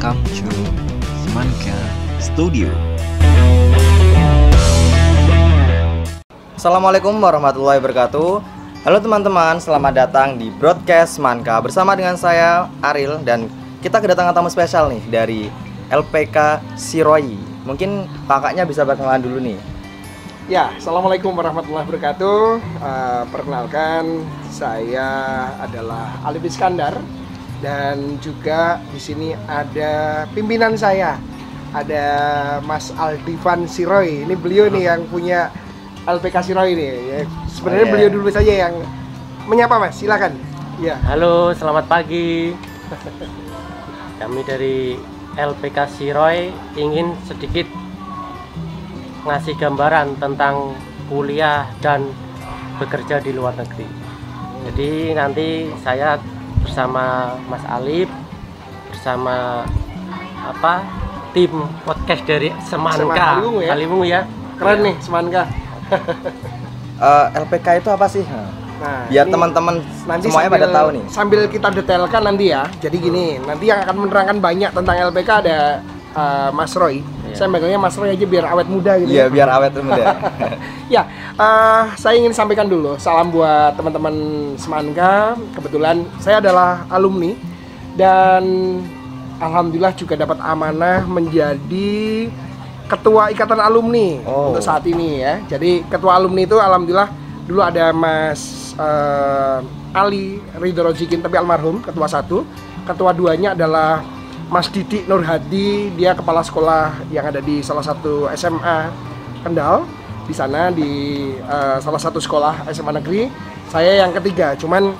Welcome to Semanka Studio. Assalamualaikum warahmatullahi wabarakatuh. Halo teman-teman, selamat datang di broadcast Semanka bersama dengan saya Aril, dan kita kedatangan tamu spesial nih dari LPK Siroi. Mungkin kakaknya bisa perkenalan dulu nih. Ya, assalamualaikum warahmatullahi wabarakatuh. Perkenalkan, saya adalah Alif Iskandar, dan juga di sini ada pimpinan saya, ada Mas Aldifan Siroi. Ini beliau nih yang punya LPK Siroi nih. Ya, sebenarnya beliau dulu saja yang menyapa, Mas. Silakan. Ya. Halo, selamat pagi. Kami dari LPK Siroi ingin sedikit ngasih gambaran tentang kuliah dan bekerja di luar negeri. Jadi nanti saya bersama Mas Alif, bersama tim podcast dari Semanka Kaliwungu ya. Keren nih Semanka. LPK itu apa sih? Nah, biar teman-teman semuanya pada tahu nih. Sambil kita detailkan nanti ya. Jadi gini, nanti yang akan menerangkan banyak tentang LPK ada Mas Roy. Saya manggilnya Mas Roy aja biar awet muda gitu. Iya, biar awet muda. Ya, saya ingin sampaikan dulu salam buat teman-teman Semanka. Kebetulan saya adalah alumni dan alhamdulillah juga dapat amanah menjadi ketua ikatan alumni untuk saat ini ya. Jadi ketua alumni itu alhamdulillah dulu ada Mas Ali Ridho Rozikin, tapi almarhum, ketua 1. Ketua 2-nya adalah Mas Didik Nur Hadi, dia kepala sekolah yang ada di salah satu SMA Kendal, di sana di salah satu sekolah SMA negeri. Saya yang ketiga, cuman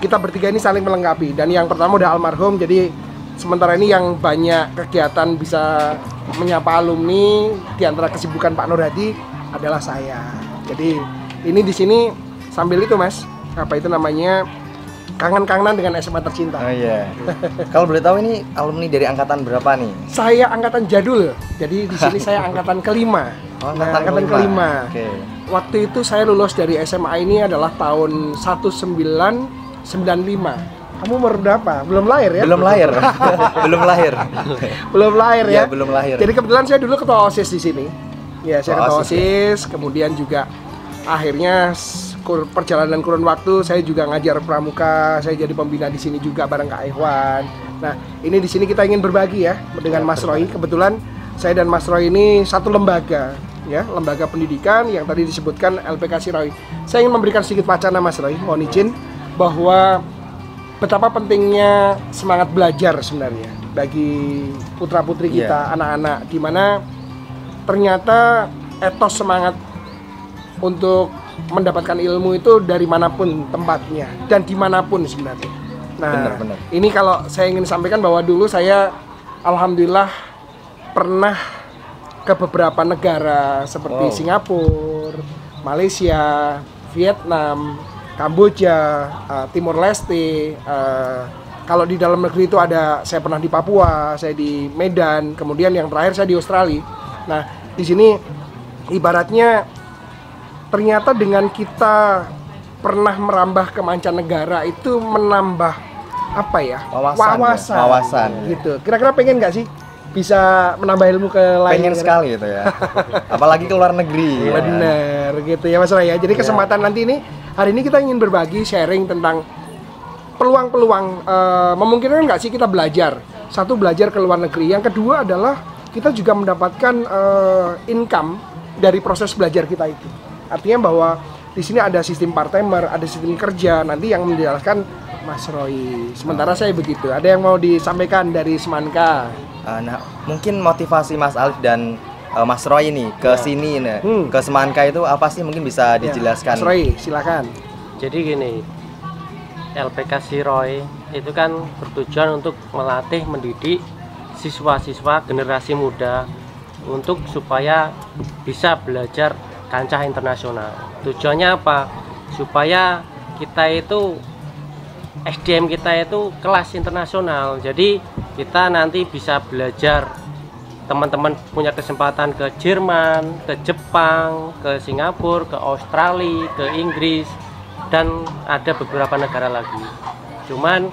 kita bertiga ini saling melengkapi. Dan yang pertama udah almarhum, jadi sementara ini yang banyak kegiatan bisa menyapa alumni di antara kesibukan Pak Nur Hadi adalah saya. Jadi ini di sini sambil itu, Mas, apa itu namanya, kangen-kangenan dengan SMA tercinta. Oh iya. Kalau boleh tahu ini alumni dari angkatan berapa nih? Saya angkatan jadul. Jadi di sini saya angkatan kelima. Oh, angkatan kelima. Okay. Waktu itu saya lulus dari SMA ini adalah tahun 1995. Kamu umur berapa? Belum lahir ya? Belum lahir. Belum lahir. Belum lahir ya? Iya, belum lahir. Jadi kebetulan saya dulu ketua OSIS di sini. Ya, saya ketua OSIS, ya. Kemudian juga akhirnya perjalanan kurun waktu saya juga ngajar pramuka, saya jadi pembina di sini juga bareng Kak Ikhwan. Nah, ini di sini kita ingin berbagi ya dengan Mas Roy. Kebetulan saya dan Mas Roy ini satu lembaga ya, lembaga pendidikan yang tadi disebutkan LPK Siroi. Saya ingin memberikan sedikit wacana, Mas Roy, mohon izin, bahwa betapa pentingnya semangat belajar sebenarnya bagi putra-putri kita, anak-anak, di mana ternyata etos semangat untuk mendapatkan ilmu itu dari manapun tempatnya dan dimanapun sebenarnya. Nah, benar. Ini kalau saya ingin sampaikan bahwa dulu saya alhamdulillah pernah ke beberapa negara seperti Singapura, Malaysia, Vietnam, Kamboja, Timor Leste. Kalau di dalam negeri itu ada, saya pernah di Papua, saya di Medan, kemudian yang terakhir saya di Australia. Nah, di sini ibaratnya ternyata dengan kita pernah merambah ke mancanegara itu menambah apa ya, wawasan gitu. Kira-kira pengen nggak sih bisa menambah ilmu ke lain? Pengen sekali itu ya. Apalagi ke luar negeri. Bener gitu ya Mas Roy ya. Jadi kesempatan nanti ini, hari ini kita ingin berbagi sharing tentang peluang-peluang, memungkinkan nggak sih kita belajar. Satu, belajar ke luar negeri. Yang kedua adalah kita juga mendapatkan income dari proses belajar kita itu. Artinya bahwa di sini ada sistem part-timer, ada sistem kerja, nanti yang menjelaskan Mas Roy. Sementara saya begitu. Ada yang mau disampaikan dari Semanka? Nah, mungkin motivasi Mas Alif dan Mas Roy ini ke sini nih, ke Semanka itu apa sih, mungkin bisa dijelaskan? Mas Roy, silakan. Jadi gini, LPK Siroi itu kan bertujuan untuk melatih, mendidik siswa-siswa generasi muda untuk supaya bisa belajar kancah internasional. Tujuannya apa? Supaya kita itu SDM kita itu kelas internasional. Jadi kita nanti bisa belajar, teman-teman punya kesempatan ke Jerman, ke Jepang, ke Singapura, ke Australia, ke Inggris, dan ada beberapa negara lagi. Cuman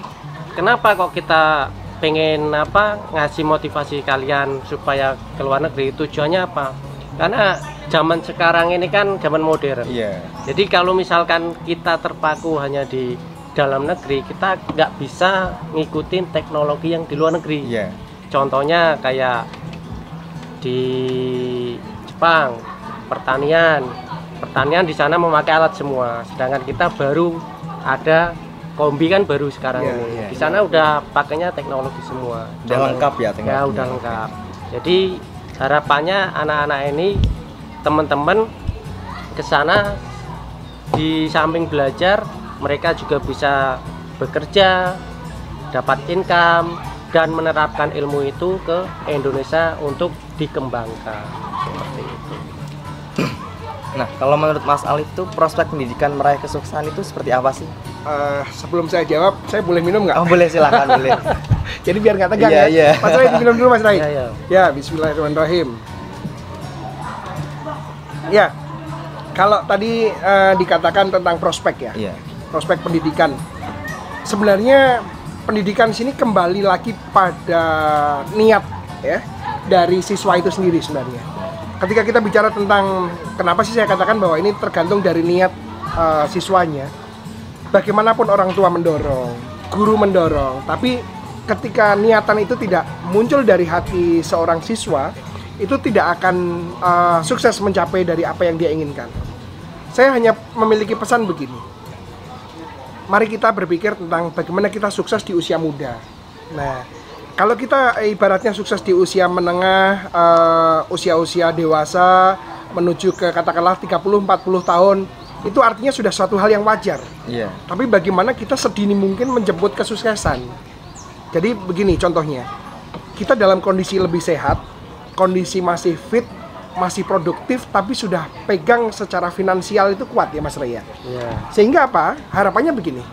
kenapa kok kita pengen ngasih motivasi kalian supaya ke luar negeri. Tujuannya apa? Karena zaman sekarang ini kan zaman modern. Iya. Jadi kalau misalkan kita terpaku hanya di dalam negeri, kita nggak bisa ngikutin teknologi yang di luar negeri. Iya. Contohnya kayak di Jepang, pertanian di sana memakai alat semua, sedangkan kita baru ada kombi kan baru sekarang Iya, ini. iya. Di sana udah pakainya teknologi semua. Udah lengkap ya Ya teknologinya. udah lengkap. Jadi harapannya anak-anak ini, teman-teman ke sana di samping belajar, mereka juga bisa bekerja, dapat income dan menerapkan ilmu itu ke Indonesia untuk dikembangkan. Seperti itu. Nah, kalau menurut Mas Alif tuh prospek pendidikan meraih kesuksesan itu seperti apa sih? Sebelum saya jawab, saya boleh minum nggak? Oh, boleh, silakan, boleh. Jadi biar nggak tegang Iya, ya. iya. Mas Rai minum dulu Mas Rai. Ya, ya. Ya, bismillahirrahmanirrahim. Ya, kalau tadi dikatakan tentang prospek ya, Iya. prospek pendidikan. Sebenarnya pendidikan sini kembali lagi pada niat ya dari siswa itu sendiri sebenarnya. Ketika kita bicara tentang kenapa sih saya katakan bahwa ini tergantung dari niat siswanya. Bagaimanapun orang tua mendorong, guru mendorong, tapi ketika niatan itu tidak muncul dari hati seorang siswa, itu tidak akan sukses mencapai dari apa yang dia inginkan. Saya hanya memiliki pesan begini. Mari kita berpikir tentang bagaimana kita sukses di usia muda. Nah, kalau kita ibaratnya sukses di usia menengah, usia-usia dewasa, menuju ke katakanlah 30-40 tahun, itu artinya sudah suatu hal yang wajar. Iya. Tapi bagaimana kita sedini mungkin menjemput kesuksesan. Jadi begini contohnya, kita dalam kondisi lebih sehat, kondisi masih fit, masih produktif, tapi sudah pegang secara finansial itu kuat ya Mas Ray ya. Ya. Sehingga apa? Harapannya begini,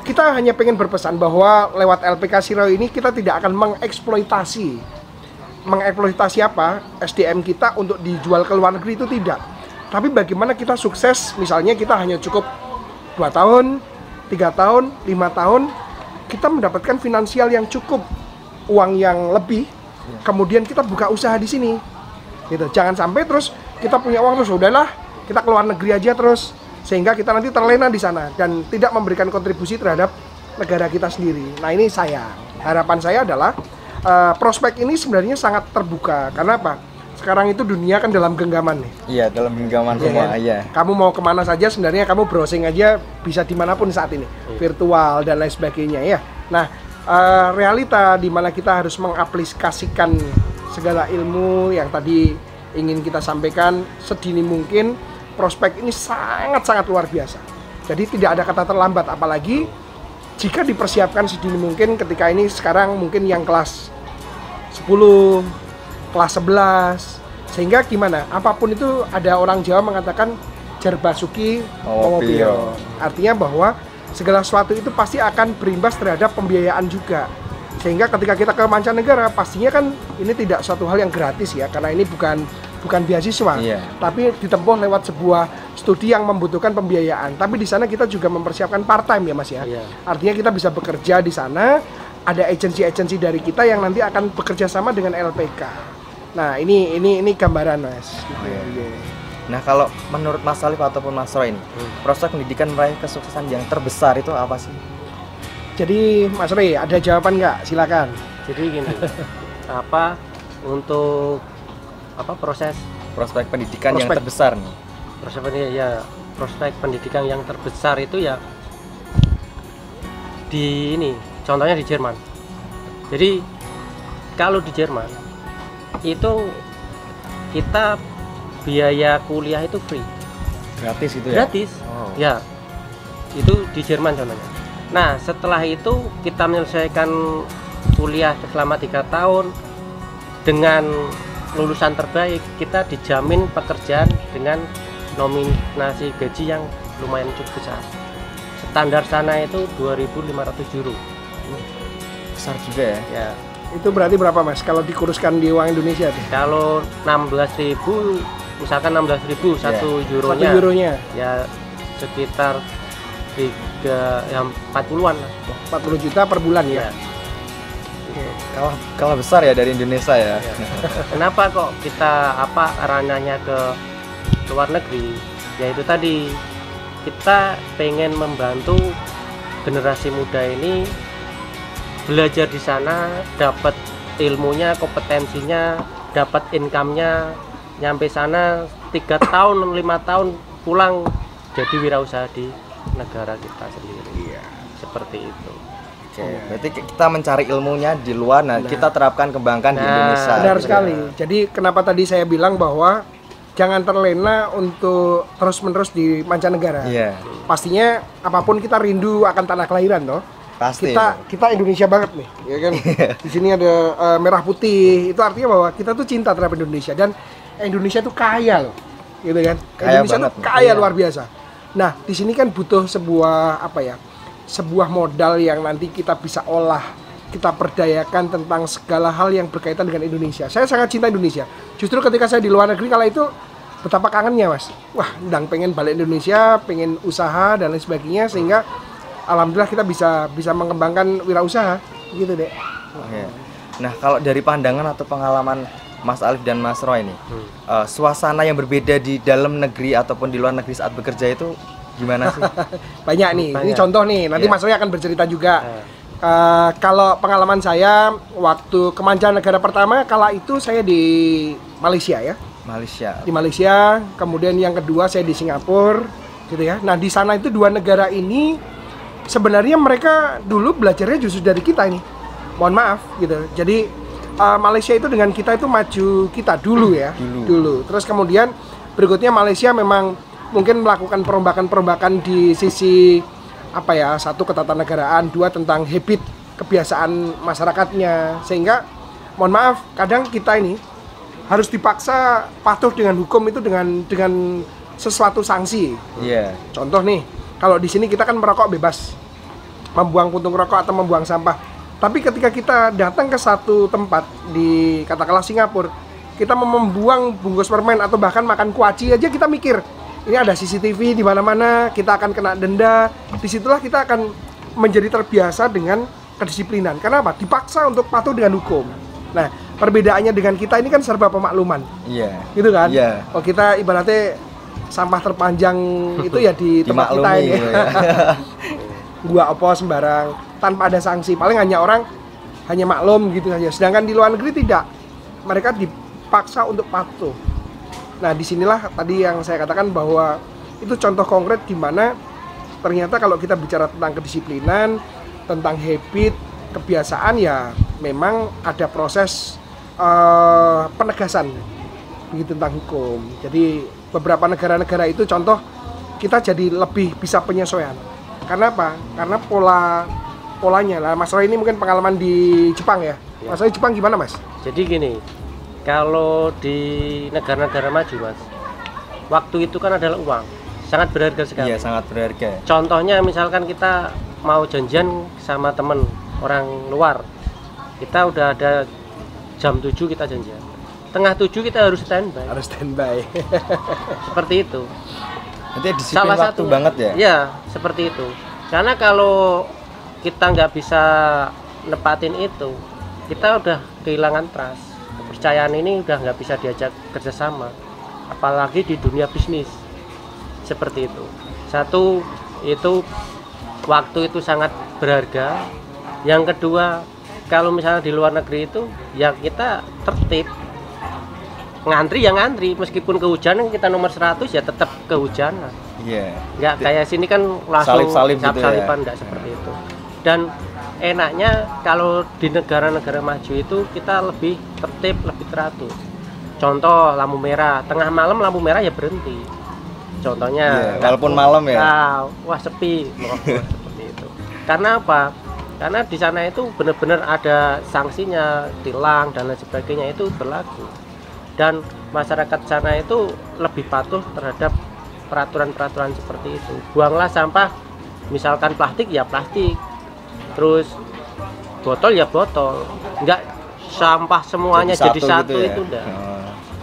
kita hanya pengen berpesan bahwa lewat LPK Siroy ini kita tidak akan mengeksploitasi apa? SDM kita untuk dijual ke luar negeri, itu tidak. Tapi bagaimana kita sukses, misalnya kita hanya cukup 2 tahun, 3 tahun, 5 tahun, kita mendapatkan finansial yang cukup, uang yang lebih, kemudian kita buka usaha di sini. Gitu. Jangan sampai terus kita punya uang terus udahlah, kita keluar negeri aja terus, sehingga kita nanti terlena di sana dan tidak memberikan kontribusi terhadap negara kita sendiri. Nah, ini sayang. Harapan saya adalah prospek ini sebenarnya sangat terbuka. Karena apa? Sekarang itu dunia kan dalam genggaman nih. Iya, dalam genggaman semua, kan? iya. Kamu mau kemana saja sebenarnya kamu browsing aja bisa dimanapun saat ini, virtual dan lain sebagainya ya. Nah, realita di mana kita harus mengaplikasikan segala ilmu yang tadi ingin kita sampaikan sedini mungkin, prospek ini sangat-sangat luar biasa. Jadi tidak ada kata terlambat, apalagi jika dipersiapkan sedini mungkin. Ketika ini sekarang mungkin yang kelas 10, kelas 11, sehingga gimana? Apapun itu ada orang Jawa mengatakan jar basuki mawa piyo. Artinya bahwa segala sesuatu itu pasti akan berimbas terhadap pembiayaan juga. Sehingga ketika kita ke mancanegara, pastinya kan ini tidak suatu hal yang gratis ya, karena ini bukan beasiswa, tapi ditempuh lewat sebuah studi yang membutuhkan pembiayaan. Tapi di sana kita juga mempersiapkan part time ya Mas ya. Artinya kita bisa bekerja di sana, ada agensi-agensi dari kita yang nanti akan bekerja sama dengan LPK. Nah, ini gambaran Mas. Nah, kalau menurut Mas Alif ataupun Mas Roy ini, prospek pendidikan meraih kesuksesan yang terbesar itu apa sih? Jadi Mas Roy, ada jawaban nggak? Silakan. Jadi gini, untuk proses Prospek pendidikan yang terbesar nih. Prospek pendidikan yang terbesar itu ya contohnya di Jerman. Jadi kalau di Jerman itu kita biaya kuliah itu free, gratis itu ya? Gratis. Ya, itu di Jerman contohnya. Nah, setelah itu kita menyelesaikan kuliah selama 3 tahun dengan lulusan terbaik, kita dijamin pekerjaan dengan nominasi gaji yang lumayan cukup besar. Standar sana itu 2.500 euro. Besar juga ya? Ya. Itu berarti berapa Mas kalau dikuruskan di uang Indonesia tuh? Kalau 16.000, misalkan 16.000 satu euronya. 1 euronya Ya sekitar 40-an lah. 40 juta per bulan ya. kalah besar ya dari Indonesia ya. Kenapa kok kita ranahnya ke luar negeri? Yaitu tadi kita pengen membantu generasi muda ini belajar di sana, dapat ilmunya, kompetensinya, dapat income-nya, nyampe sana 3 tahun, 5 tahun pulang jadi wirausaha di negara kita sendiri. Iya. Seperti itu. Oke, berarti kita mencari ilmunya di luar, kita terapkan kembangkan di Indonesia. Benar gitu sekali. ya. Jadi kenapa tadi saya bilang bahwa jangan terlena untuk terus-menerus di mancanegara. Iya. Pastinya apapun kita rindu akan tanah kelahiran toh. Pasti. Kita Indonesia banget nih, ya kan? Di sini ada merah putih. Itu artinya bahwa kita tuh cinta terhadap Indonesia dan Indonesia tuh kaya loh. Gitu kan? Kaya Indonesia banget, tuh kaya luar biasa. Nah, di sini kan butuh sebuah sebuah modal yang nanti kita bisa olah, kita perdayakan tentang segala hal yang berkaitan dengan Indonesia. Saya sangat cinta Indonesia. Justru ketika saya di luar negeri kala itu betapa kangennya, Mas. Wah, ndang pengen balik Indonesia, pengen usaha dan lain sebagainya, sehingga alhamdulillah kita bisa mengembangkan wirausaha gitu deh. Oke. Nah, kalau dari pandangan atau pengalaman Mas Alif dan Mas Roy nih, suasana yang berbeda di dalam negeri ataupun di luar negeri saat bekerja itu gimana sih? Banyak nih. Ini contoh nih. Nanti Iya. Mas Roy akan bercerita juga. Kalau pengalaman saya waktu ke mancanegara pertama, kala itu saya di Malaysia ya. Malaysia. Di Malaysia, kemudian yang kedua saya di Singapura, gitu ya. Nah di sana itu dua negara ini sebenarnya mereka dulu belajarnya justru dari kita ini. Mohon maaf, gitu. Jadi Malaysia itu dengan kita itu maju kita dulu ya, dulu. Terus kemudian berikutnya Malaysia memang mungkin melakukan perombakan-perombakan di sisi satu ketatanegaraan, dua tentang habit kebiasaan masyarakatnya, sehingga mohon maaf kadang kita ini harus dipaksa patuh dengan hukum itu dengan sesuatu sanksi. Iya. Contoh nih, kalau di sini kita kan merokok bebas, membuang puntung rokok atau membuang sampah. Tapi ketika kita datang ke satu tempat di katakanlah Singapura, kita mau membuang bungkus permen atau bahkan makan kuaci aja kita mikir, ini ada CCTV di mana-mana, kita akan kena denda. Disitulah kita akan menjadi terbiasa dengan kedisiplinan. Karena apa? Dipaksa untuk patuh dengan hukum. Nah, perbedaannya dengan kita ini kan serba pemakluman. Iya. Gitu kan? Iya. Oh, kita ibaratnya sampah terpanjang itu ya di tempat kita ini. Gitu ya. Gua opo sembarang tanpa ada sanksi. Paling hanya orang hanya maklum gitu saja. Sedangkan di luar negeri tidak. Mereka dipaksa untuk patuh. Nah, disinilah tadi yang saya katakan bahwa itu contoh konkret di mana ternyata kalau kita bicara tentang kedisiplinan, tentang habit, kebiasaan, ya memang ada proses penegasan begitu tentang hukum. Jadi beberapa negara-negara itu contoh kita jadi lebih bisa penyesuaian. Karena apa? Karena polanya lah. Mas Roy ini mungkin pengalaman di Jepang ya. Mas Roy Jepang gimana, Mas? Jadi gini, kalau di negara-negara maju, Mas, waktu itu kan adalah uang, sangat berharga sekali. Iya, sangat berharga. Contohnya misalkan kita mau janjian sama temen orang luar, kita udah ada jam 7 kita janjian, setengah 7 kita harus standby. Harus standby. Seperti itu. Jadi disiplin waktu banget ya? Iya, seperti itu. Karena kalau kita nggak bisa nepatin itu, kita udah kehilangan trust. Kepercayaan ini udah nggak bisa diajak kerjasama, apalagi di dunia bisnis. Seperti itu. Satu, itu waktu itu sangat berharga. Yang kedua, kalau misalnya di luar negeri itu, ya kita tertib. Ngantri ya ngantri, meskipun kehujanan kita nomor 100 ya tetap kehujanan. Iya. Nggak kayak sini kan langsung Salip-salip gitu salip-salipan, ya? nggak seperti itu. Dan enaknya kalau di negara-negara maju itu kita lebih tertib, lebih teratur. Contoh lampu merah, tengah malam lampu merah ya berhenti. Contohnya, walaupun malam ya. Nah, wah sepi, seperti itu. Karena apa? Karena di sana itu benar-benar ada sanksinya, tilang dan lain sebagainya itu berlaku. Dan masyarakat sana itu lebih patuh terhadap peraturan-peraturan seperti itu. Buanglah sampah, misalkan plastik ya plastik, terus botol ya botol, enggak sampah semuanya jadi satu gitu ya? itu enggak.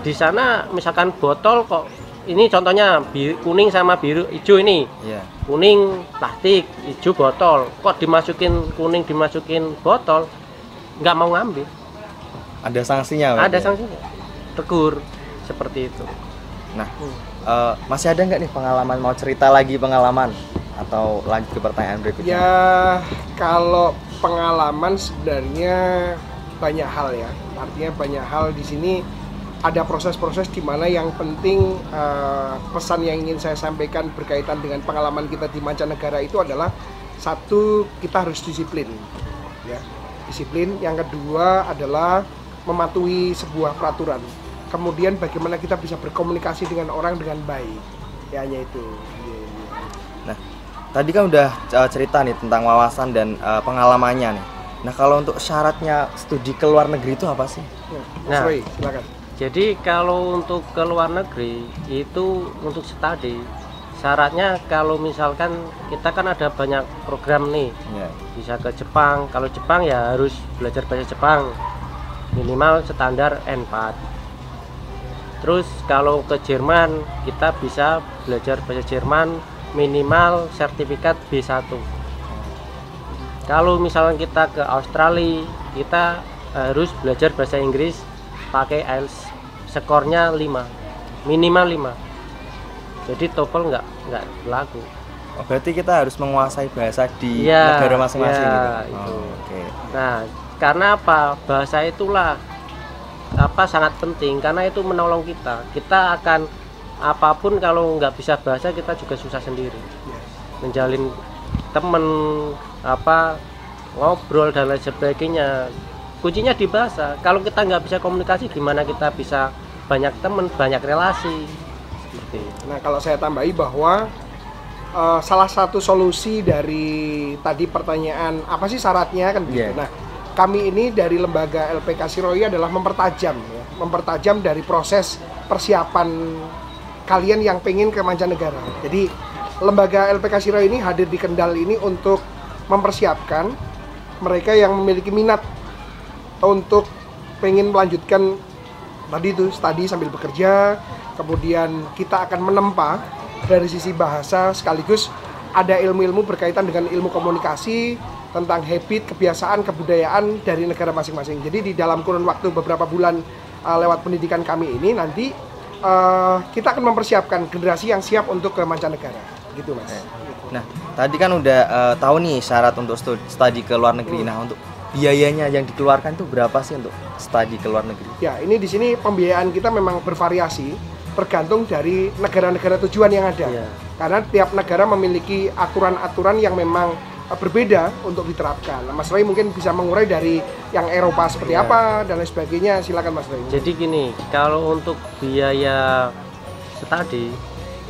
Di sana misalkan botol kok ini contohnya kuning sama biru hijau ini. Iya. Kuning plastik, hijau botol. Kok dimasukin kuning dimasukin botol? nggak mau ngambil. Ada sanksinya? Ada berarti ya? sanksinya, tegur seperti itu. Nah, masih ada nggak nih pengalaman, mau cerita lagi pengalaman atau lanjut ke pertanyaan berikutnya? Ya, kalau pengalaman sebenarnya banyak hal ya. Artinya banyak hal di sini, ada proses-proses di mana yang penting pesan yang ingin saya sampaikan berkaitan dengan pengalaman kita di mancanegara itu adalah satu, kita harus disiplin. Ya, disiplin. Yang kedua adalah mematuhi sebuah peraturan. Kemudian bagaimana kita bisa berkomunikasi dengan orang dengan baik. Ya, hanya itu. Nah, tadi kan udah cerita nih tentang wawasan dan pengalamannya nih. Nah, kalau untuk syaratnya studi ke luar negeri itu apa sih? Mas Roy, silakan. Jadi kalau untuk ke luar negeri itu untuk studi, syaratnya kalau misalkan kita kan ada banyak program nih, Ya. bisa ke Jepang. Kalau Jepang ya harus belajar bahasa Jepang, minimal standar N4. Terus kalau ke Jerman kita bisa belajar bahasa Jerman minimal sertifikat B1. Kalau misalnya kita ke Australia, kita harus belajar bahasa Inggris pakai IELTS, skornya 5, minimal 5. Jadi TOEFL nggak berlaku. Oh, berarti kita harus menguasai bahasa di Iya, negara masing-masing iya, gitu. itu. Oh, oke. Nah, karena apa? Bahasa itulah sangat penting, karena itu menolong kita. Kita akan apapun, kalau nggak bisa bahasa kita juga susah sendiri. Menjalin temen, ngobrol dan lain sebagainya. Kuncinya di bahasa. Kalau kita nggak bisa komunikasi, gimana kita bisa banyak temen, banyak relasi seperti itu. Nah, kalau saya tambahi bahwa salah satu solusi dari tadi pertanyaan apa sih syaratnya kan begitu. Yeah. Nah, kami ini dari lembaga LPK Siroi adalah mempertajam dari proses persiapan kalian yang pengen ke mancanegara. Jadi lembaga LPK Siroi ini hadir di Kendal ini untuk mempersiapkan mereka yang memiliki minat untuk pengen melanjutkan tadi itu studi sambil bekerja. Kemudian kita akan menempa dari sisi bahasa, sekaligus ada ilmu-ilmu berkaitan dengan ilmu komunikasi, tentang habit, kebiasaan, kebudayaan dari negara masing-masing. Jadi di dalam kurun waktu beberapa bulan lewat pendidikan kami ini nanti kita akan mempersiapkan generasi yang siap untuk ke mancanegara, gitu Mas. Nah, tadi kan udah tahu nih syarat untuk studi ke luar negeri. Nah, untuk biayanya yang dikeluarkan itu berapa sih untuk studi ke luar negeri? Ya, ini di sini pembiayaan kita memang bervariasi, tergantung dari negara-negara tujuan yang ada. Iya. Karena tiap negara memiliki aturan-aturan yang memang berbeda untuk diterapkan. Nah, Mas Roy mungkin bisa mengurai dari yang Eropa seperti apa dan lain sebagainya. Silakan Mas Roy. Jadi gini, kalau untuk biaya studi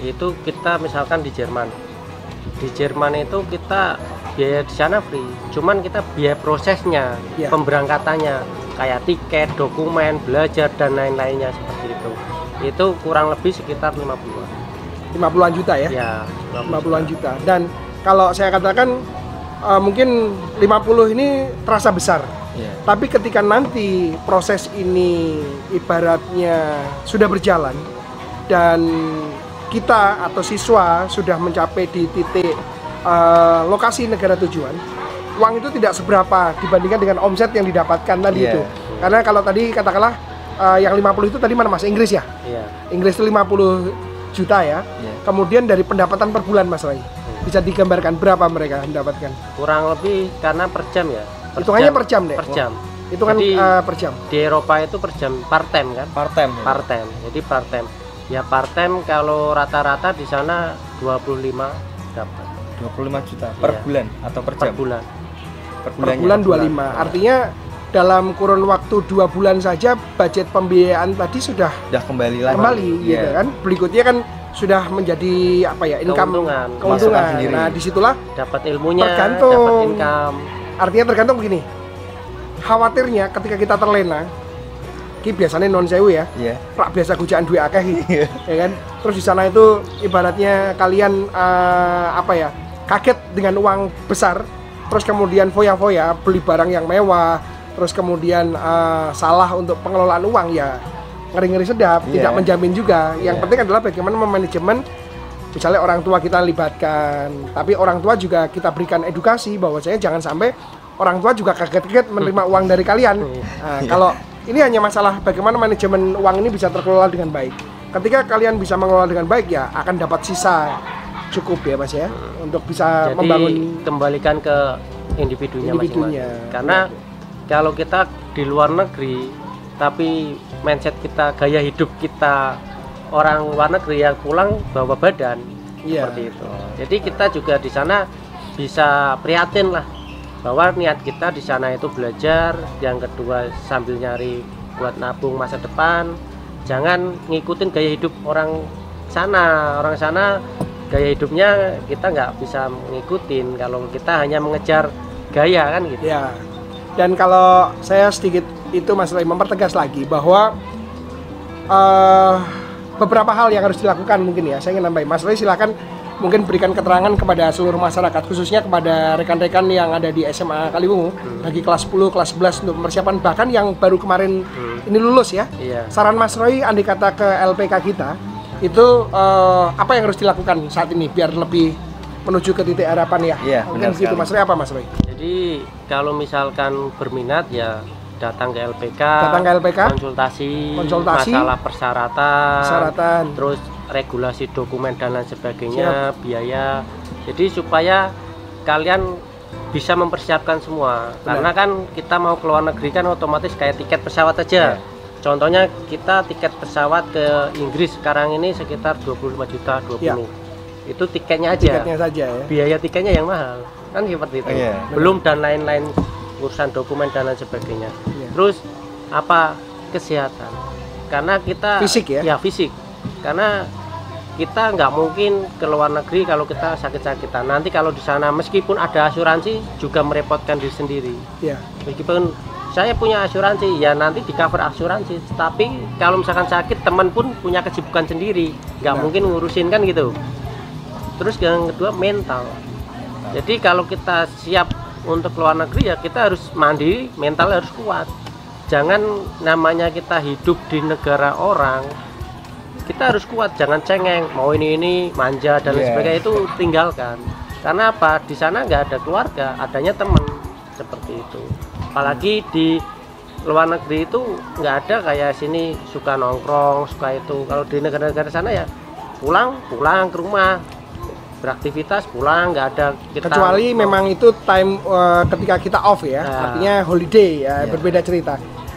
itu kita misalkan di Jerman. Di Jerman itu kita biaya di sana free. Cuman kita biaya prosesnya, Ya. pemberangkatannya, kayak tiket, dokumen, belajar dan lain-lainnya seperti itu. Itu kurang lebih sekitar 50-an. 50-an juta ya? Ya, 50-an juta. Dan kalau saya katakan mungkin 50 ini terasa besar. Iya. Tapi ketika nanti proses ini ibaratnya sudah berjalan dan kita atau siswa sudah mencapai di titik lokasi negara tujuan, uang itu tidak seberapa dibandingkan dengan omset yang didapatkan tadi Iya. itu. Karena kalau tadi katakanlah yang 50 itu tadi mana Mas? Inggris ya? Iya. Inggris itu 50 juta ya. Iya. Kemudian dari pendapatan per bulan Mas Roy, bisa digambarkan berapa mereka mendapatkan? Kurang lebih karena per jam ya. Hitungannya per jam deh. Per jam. Itu kan Jadi, per jam. Di Eropa itu per jam, part time kan? Part-time. Part-time. Jadi part-time. Ya part-time kalau rata-rata di sana 25 dapat 25 juta per Iya. bulan atau per per jam? bulan. Per Per bulannya. bulan 25. Artinya dalam kurun waktu 2 bulan saja budget pembiayaan tadi sudah Udah kembali lagi. kembali gitu Iya. kan. Berikutnya kan sudah menjadi apa ya, income Keuntungan. keuntungan. Masukan sendiri. Nah, disitulah Dapat ilmunya, Tergantung. dapat income. artinya tergantung begini. Khawatirnya ketika kita terlena, ki biasanya non sewu ya. Iya. Rak biasa gujaan duit akeh ya kan. Terus di sana itu ibaratnya kalian kaget dengan uang besar, terus kemudian foya-foya beli barang yang mewah, terus kemudian salah untuk pengelolaan uang, ya ngeri-ngeri sedap, Iya. tidak menjamin juga. Yang Iya. penting adalah bagaimana memanajemen. Misalnya orang tua kita libatkan, tapi orang tua juga kita berikan edukasi bahwa saya jangan sampai orang tua juga kaget-kaget menerima uang dari kalian. Nah, kalau ini hanya masalah bagaimana manajemen uang ini bisa terkelola dengan baik. Ketika kalian bisa mengelola dengan baik ya akan dapat sisa cukup ya Mas ya untuk bisa Jadi membangun kembalikan ke individunya masing-masing. Karena kalau kita di luar negeri tapi mindset kita, gaya hidup kita orang luar negeri yang pulang bawa badan seperti itu. Jadi kita juga di sana bisa prihatin lah bahwa niat kita di sana itu belajar, yang kedua sambil nyari buat nabung masa depan. Jangan ngikutin gaya hidup orang sana. Orang sana gaya hidupnya kita nggak bisa ngikutin kalau kita hanya mengejar gaya kan gitu. Ya. Dan kalau saya sedikit itu Mas Roy mempertegas lagi bahwa beberapa hal yang harus dilakukan mungkin ya. Saya ingin nambahin Mas Roy silakan mungkin berikan keterangan kepada seluruh masyarakat khususnya kepada rekan-rekan yang ada di SMA Kaliwungu bagi kelas 10, kelas 11 untuk persiapan bahkan yang baru kemarin ini lulus ya. Iya. Saran Mas Roy andai kata ke LPK kita itu apa yang harus dilakukan saat ini biar lebih menuju ke titik harapan ya? Iya, mungkin benar gitu sekali. Mas Roy apa Mas Roy? Jadi kalau misalkan berminat ya datang ke LPK, konsultasi, masalah persyaratan, terus regulasi dokumen dan lain sebagainya, biaya. Jadi supaya kalian bisa mempersiapkan semua. Benar. Karena kan kita mau ke luar negeri kan otomatis kayak tiket pesawat aja. Contohnya kita tiket pesawat ke Inggris sekarang ini sekitar 25 juta 20. Itu tiketnya aja. Tiketnya saja ya. Biaya tiketnya yang mahal. Kan seperti itu. Belum dan lain-lain urusan dokumen dan lain sebagainya. Terus apa kesehatan? Karena kita fisik ya? Ya fisik. Karena kita nggak mungkin ke luar negeri kalau kita sakit-sakitan. Nanti kalau di sana meskipun ada asuransi juga merepotkan diri sendiri. Iya. Meskipun saya punya asuransi, ya nanti di cover asuransi. Tapi kalau misalkan sakit, teman pun punya kesibukan sendiri, nggak mungkin ngurusin kan gitu. Terus yang kedua mental. Jadi kalau kita siap untuk luar negeri ya kita harus mandiri, mental harus kuat. Jangan namanya kita hidup di negara orang, kita harus kuat, jangan cengeng, mau ini manja dan lain sebagainya itu tinggalkan. Karena apa? Di sana nggak ada keluarga, adanya teman seperti itu. Apalagi di luar negeri itu nggak ada kayak sini suka nongkrong, suka itu. Kalau di negara-negara sana ya pulang ke rumah, beraktivitas pulang, nggak ada kita. Kecuali memang itu time ketika kita off ya, artinya holiday ya, berbeda cerita.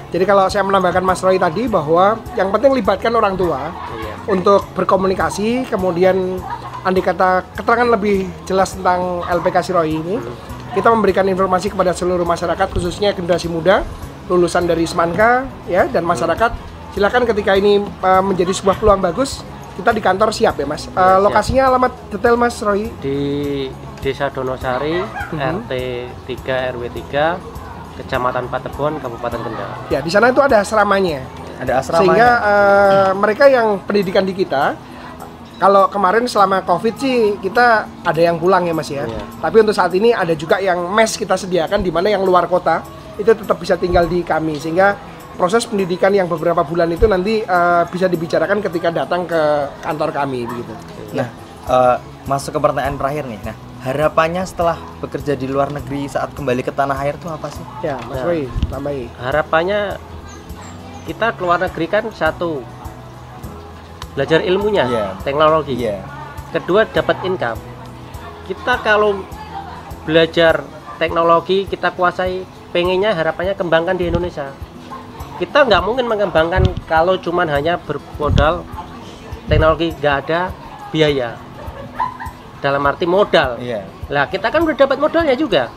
Jadi kalau saya menambahkan Mas Roy tadi bahwa yang penting libatkan orang tua untuk berkomunikasi, kemudian andai kata keterangan lebih jelas tentang LPK Siroy ini, kita memberikan informasi kepada seluruh masyarakat khususnya generasi muda lulusan dari Semanka ya dan masyarakat. Silakan ketika ini menjadi sebuah peluang bagus, kita di kantor siap ya Mas. Lokasinya alamat detail Mas Roy di Desa Donosari, RT 3 RW 3, Kecamatan Patebon, Kabupaten Kendal. Ya, di sana itu ada asramanya. Ada asramanya. Sehingga mereka yang pendidikan di kita, kalau kemarin selama Covid sih kita ada yang pulang ya Mas ya. Tapi untuk saat ini ada juga yang mes kita sediakan di mana yang luar kota itu tetap bisa tinggal di kami, sehingga proses pendidikan yang beberapa bulan itu nanti bisa dibicarakan ketika datang ke kantor kami begitu. Nah, masuk ke pertanyaan terakhir nih. Nah, harapannya setelah bekerja di luar negeri saat kembali ke tanah air itu apa sih? Ya, Mas Roy, tambahin. Harapannya kita ke luar negeri kan satu belajar ilmunya, teknologi. Kedua dapat income. Kita kalau belajar teknologi kita kuasai, pengennya harapannya kembangkan di Indonesia. Kita nggak mungkin mengembangkan kalau cuman hanya bermodal teknologi, nggak ada biaya. Dalam arti modal. Lah kita kan udah dapat modalnya juga.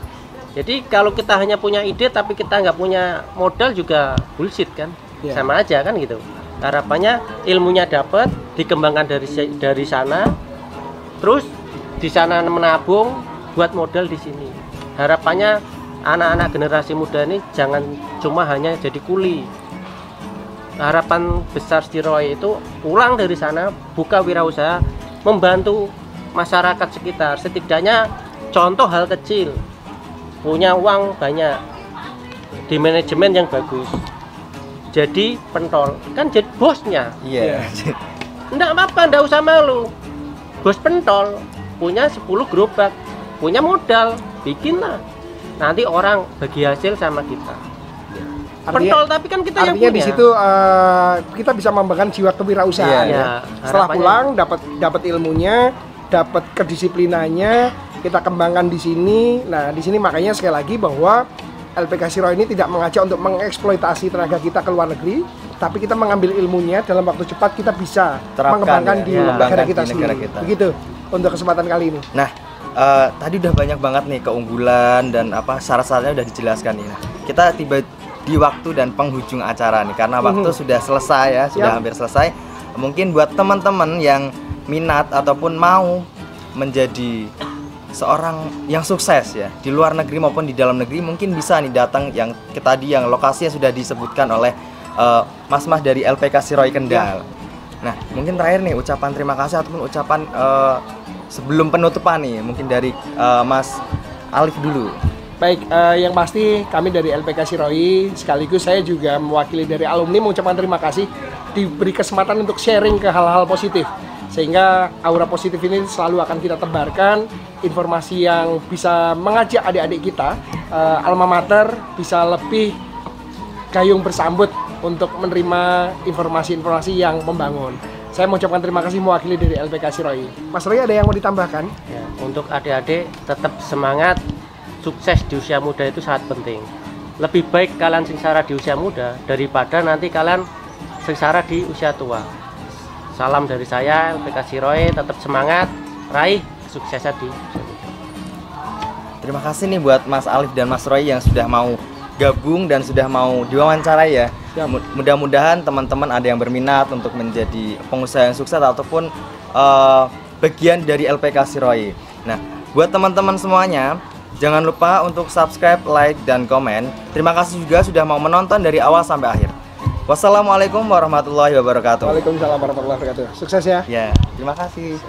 Jadi kalau kita hanya punya ide tapi kita nggak punya modal juga bullshit kan, sama aja kan gitu. Harapannya ilmunya dapat, dikembangkan dari sana, terus di sana menabung buat modal di sini. Harapannya anak-anak generasi muda ini jangan cuma hanya jadi kuli. Harapan besar Siroy itu pulang dari sana, buka wirausaha, membantu masyarakat sekitar. Setidaknya contoh hal kecil, punya uang banyak, di manajemen yang bagus, jadi pentol, kan jadi bosnya. Enggak apa-apa, enggak usah malu. Bos pentol, punya 10 gerobak, punya modal, bikinlah. nanti orang bagi hasil sama kita. Artinya- Pentol tapi kan kita yang Artinya punya. di situ kita bisa membangun jiwa kewirausahaan. Iya, Ya. ya. Setelah Harapannya- pulang dapat ilmunya, dapat kedisiplinannya, kita kembangkan di sini. Nah, di sini makanya sekali lagi bahwa LPK Siroy ini tidak mengajak untuk mengeksploitasi tenaga kita ke luar negeri, tapi kita mengambil ilmunya dalam waktu cepat kita bisa Terapkan mengembangkan ya, di ya, negara mengembangkan kita di sendiri. negara kita. Begitu untuk kesempatan kali ini. Nah, tadi udah banyak banget nih keunggulan dan syarat-syaratnya udah dijelaskan nih. Nah, kita tiba di waktu dan penghujung acara nih karena waktu sudah selesai ya, sudah Yap. hampir selesai. Mungkin buat teman-teman yang minat ataupun mau menjadi seorang yang sukses ya di luar negeri maupun di dalam negeri, mungkin bisa nih datang yang tadi yang lokasinya sudah disebutkan oleh mas-mas dari LPK Siroy Kendal. Nah, mungkin terakhir nih ucapan terima kasih ataupun ucapan sebelum penutupan nih, mungkin dari Mas Alif dulu. Baik, yang pasti kami dari LPK Siroy sekaligus saya juga mewakili dari alumni mengucapkan terima kasih diberi kesempatan untuk sharing ke hal-hal positif, sehingga aura positif ini selalu akan kita tebarkan, informasi yang bisa mengajak adik-adik kita alma mater bisa lebih gayung bersambut untuk menerima informasi-informasi yang membangun. Saya mengucapkan terima kasih mewakili dari LPK Siroy. Mas Roy, ada yang mau ditambahkan? Ya, untuk adik-adik tetap semangat, sukses di usia muda itu sangat penting. Lebih baik kalian sengsara di usia muda daripada nanti kalian sengsara di usia tua. Salam dari saya, LPK Siroy, tetap semangat, raih kesuksesan di usia muda. Terima kasih nih buat Mas Alif dan Mas Roy yang sudah mau gabung dan sudah mau diwawancarai ya. Mudah-mudahan teman-teman ada yang berminat untuk menjadi pengusaha yang sukses ataupun bagian dari LPK Siroy. Nah, buat teman-teman semuanya, jangan lupa untuk subscribe, like, dan komen. Terima kasih juga sudah mau menonton dari awal sampai akhir. Wassalamualaikum warahmatullahi wabarakatuh. Waalaikumsalam warahmatullahi wabarakatuh. Sukses ya. Ya, terima kasih.